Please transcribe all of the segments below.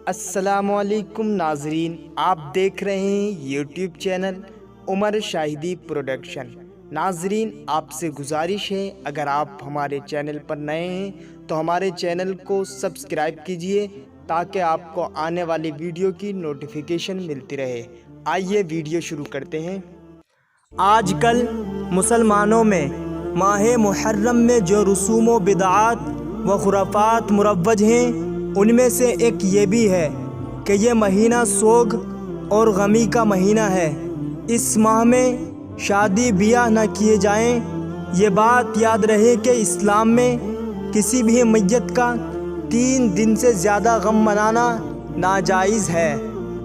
السلام علیکم ناظرین، آپ دیکھ رہے ہیں یوٹیوب چینل عمر شاہدی پروڈکشن۔ ناظرین، آپ سے گزارش ہے، اگر آپ ہمارے چینل پر نئے ہیں تو ہمارے چینل کو سبسکرائب کیجئے تاکہ آپ کو آنے والی ویڈیو کی نوٹیفیکیشن ملتی رہے۔ آئیے ویڈیو شروع کرتے ہیں۔ آج کل مسلمانوں میں ماہ محرم میں جو رسوم و بدعات و خرافات مروج ہیں، ان میں سے ایک یہ بھی ہے کہ یہ مہینہ سوگ اور غمی کا مہینہ ہے۔ اس ماہ میں شادی بیاہ نہ کیے جائیں۔ یہ بات یاد رہے کہ اسلام میں کسی بھی میت کا 3 دن سے زیادہ غم منانا ناجائز ہے،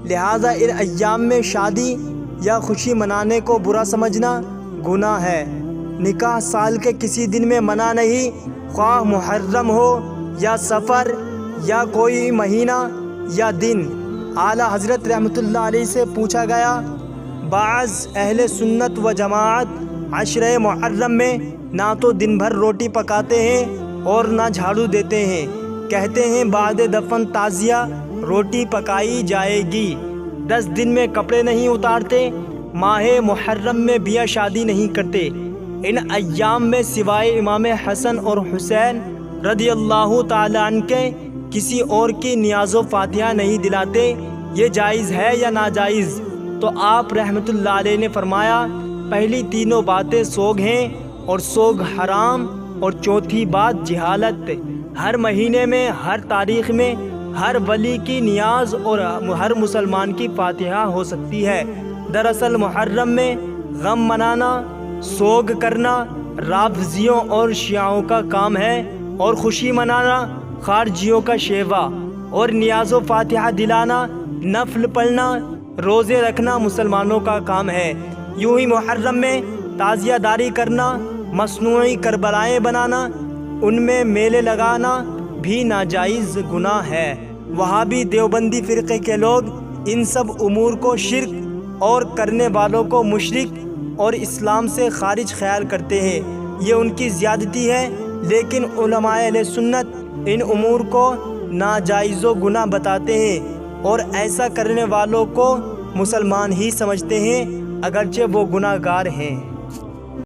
لہذا ان ایام میں شادی یا خوشی منانے کو برا سمجھنا گناہ ہے۔ نکاح سال کے کسی دن میں منع نہیں، خواہ محرم ہو یا سفر یا کوئی مہینہ یا دن۔ اعلیٰ حضرت رحمۃ اللہ علیہ سے پوچھا گیا، بعض اہل سنت و جماعت عشرہ محرم میں نہ تو دن بھر روٹی پکاتے ہیں اور نہ جھاڑو دیتے ہیں، کہتے ہیں بعد دفن تعزیہ روٹی پکائی جائے گی، 10 دن میں کپڑے نہیں اتارتے، ماہ محرم میں بیاہ شادی نہیں کرتے۔ ان ایام میں سوائے امام حسن اور حسین رضی اللہ تعالیٰ عنہ کے کسی اور کی نیاز و فاتحہ نہیں دلاتے۔ یہ جائز ہے یا ناجائز؟ تو آپ رحمۃ اللہ علیہ نے فرمایا، پہلی تینوں باتیں سوگ ہیں اور سوگ حرام، اور چوتھی بات جہالت۔ ہر مہینے میں، ہر تاریخ میں ہر ولی کی نیاز اور ہر مسلمان کی فاتحہ ہو سکتی ہے۔ دراصل محرم میں غم منانا، سوگ کرنا رافضیوں اور شیعوں کا کام ہے، اور خوشی منانا خارجیوں کا شیوا، اور نیاز و فاتحہ دلانا، نفل پڑھنا، روزے رکھنا مسلمانوں کا کام ہے۔ یوں ہی محرم میں تعزیہ داری کرنا، مصنوعی کربلائیں بنانا، ان میں میلے لگانا بھی ناجائز گناہ ہے۔ وہابی دیوبندی فرقے کے لوگ ان سب امور کو شرک اور کرنے والوں کو مشرک اور اسلام سے خارج خیال کرتے ہیں۔ یہ ان کی زیادتی ہے، لیکن علماء اہل سنت ان امور کو ناجائز و گناہ بتاتے ہیں، اور ایسا کرنے والوں کو مسلمان ہی سمجھتے ہیں، اگرچہ وہ گناہ گار ہیں۔